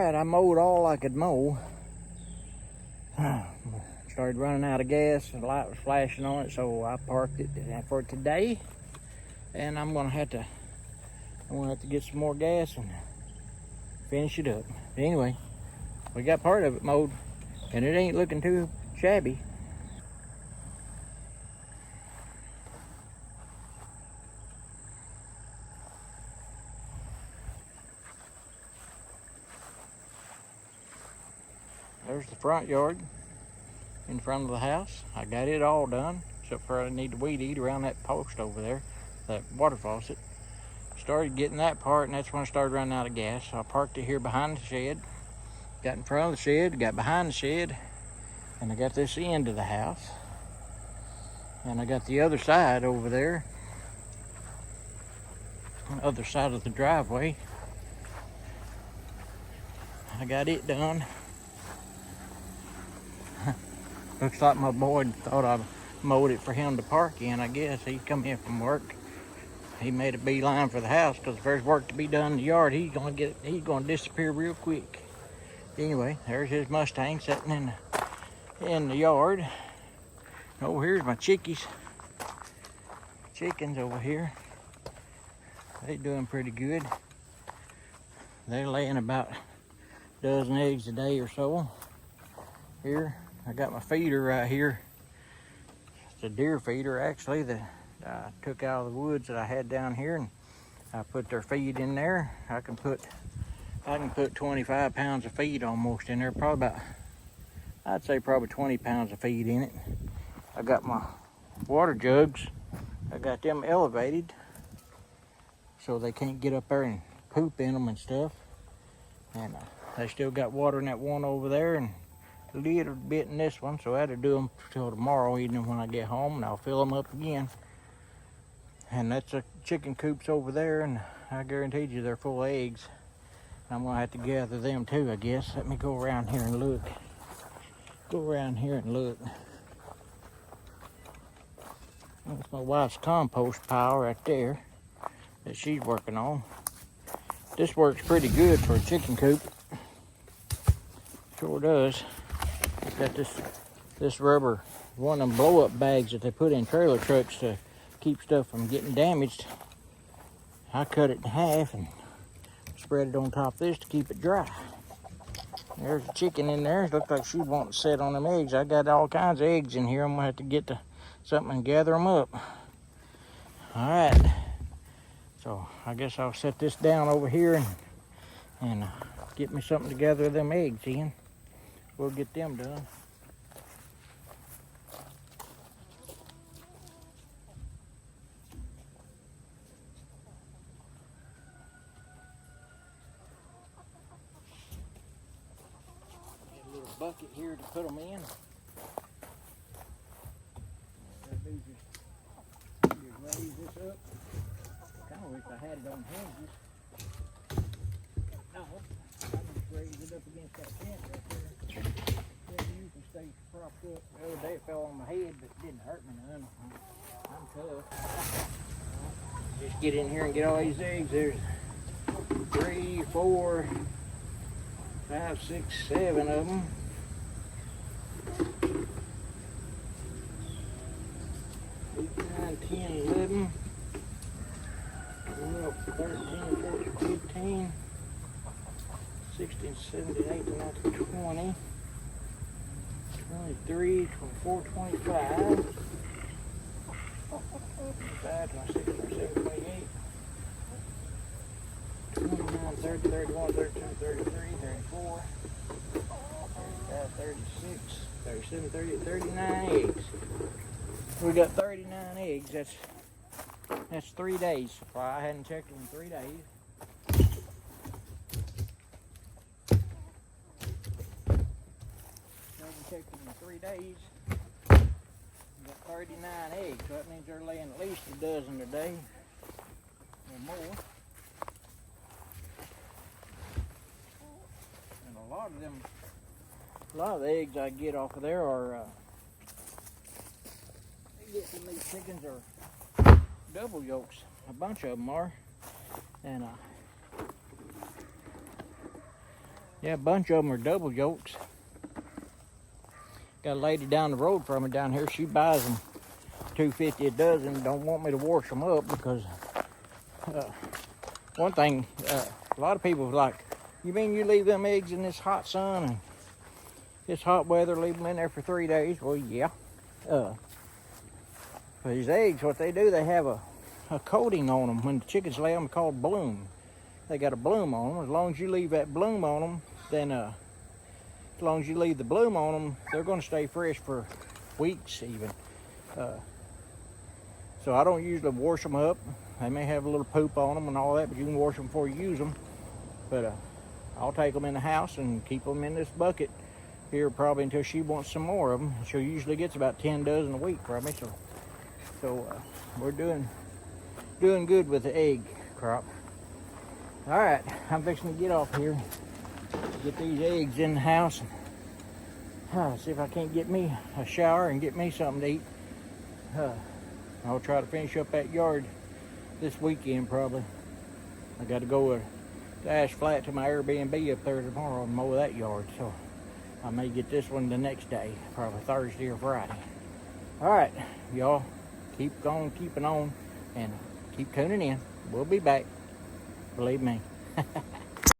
Alright, I mowed all I could mow. Started running out of gas, and the light was flashing on it, so I parked it for today. And I'm gonna have to get some more gas and finish it up. But anyway, we got part of it mowed, and it ain't looking too shabby. There's the front yard in front of the house. I got it all done, except for I need to weed eat around that post over there, that water faucet. Started getting that part, and that's when I started running out of gas. So I parked it here behind the shed, got in front of the shed, got behind the shed, and I got this end of the house. And I got the other side over there, on the other side of the driveway. I got it done. Looks like my boy thought I mowed it for him to park in, I guess. He come in from work. He made a beeline for the house, because if there's work to be done in the yard, he's gonna disappear real quick. Anyway, there's his Mustang sitting in the yard. Over here's my chickens over here. They doing pretty good. They're laying about a dozen eggs a day or so. Here, I got my feeder right here. It's a deer feeder, actually, that I took out of the woods that I had down here, and I put their feed in there. I can put 25 pounds of feed almost in there. Probably about, I'd say probably 20 pounds of feed in it. I got my water jugs. I got them elevated so they can't get up there and poop in them and stuff. And they still got water in that one over there, and a little bit in this one, so I had to do them till tomorrow evening when I get home, and I'll fill them up again. And that's the chicken coops over there, and I guarantee you they're full of eggs. I'm gonna have to gather them too, I guess. Let me go around here and look. That's my wife's compost pile right there that she's working on. This works pretty good for a chicken coop. Sure does. It's got this rubber, one of them blow-up bags that they put in trailer trucks to keep stuff from getting damaged. I cut it in half and spread it on top of this to keep it dry. There's a chicken in there. It looks like she wants to sit on them eggs. I got all kinds of eggs in here. I'm gonna have to get to something and gather them up. All right. So I guess I'll set this down over here and get me something to gather them eggs in. We'll get them done. Get a little bucket here to put them in. Just raise this up. Kind of wish I had it on hinges. No, I just raised it up against that fence right there. You can stay propped up. The other day it fell on my head, but it didn't hurt me none. I'm tough. Just get in here and get all these eggs. There's 3, 4, 5, 6, 7 of them. 8, 9, 10, 11, 12, 13, 14, 15, 16, 17, 18, 19, 20, 23, 24, 25, 25, 26, 27, 28, 29, 30, 31, 32, 33, 34, 35, 36, 37, 38, 39 eggs. We got 39 eggs. That's 3 days supply. I hadn't checked them in 3 days. Haven't checked them in 3 days. We got 39 eggs, so that means they're laying at least a dozen a day or more. And a lot of the eggs I get off of there are these chickens are double yolks. A bunch of them are. And Yeah, a bunch of them are double yolks. Got a lady down the road from me down here. She buys them $2.50 a dozen. Don't want me to wash them up because one thing, a lot of people are like, you mean you leave them eggs in this hot sun and this hot weather, leave them in there for 3 days? Well, yeah. For these eggs, what they do, they have a coating on them. When the chickens lay them, called bloom. They got a bloom on them. As long as you leave that bloom on them, then as long as you leave the bloom on them, they're going to stay fresh for weeks even. So I don't usually wash them up. They may have a little poop on them and all that, but you can wash them before you use them. But I'll take them in the house and keep them in this bucket here probably until she wants some more of them. She usually gets about 10 dozen a week from me. So we're doing good with the egg crop. All right, I'm fixing to get off here, get these eggs in the house, and see if I can't get me a shower and get me something to eat. I'll try to finish up that yard this weekend probably. I got to go to Ash Flat to my Airbnb up there tomorrow and mow that yard, so I may get this one the next day, probably Thursday or Friday. All right, y'all, keep on keeping on and keep tuning in. We'll be back, believe me.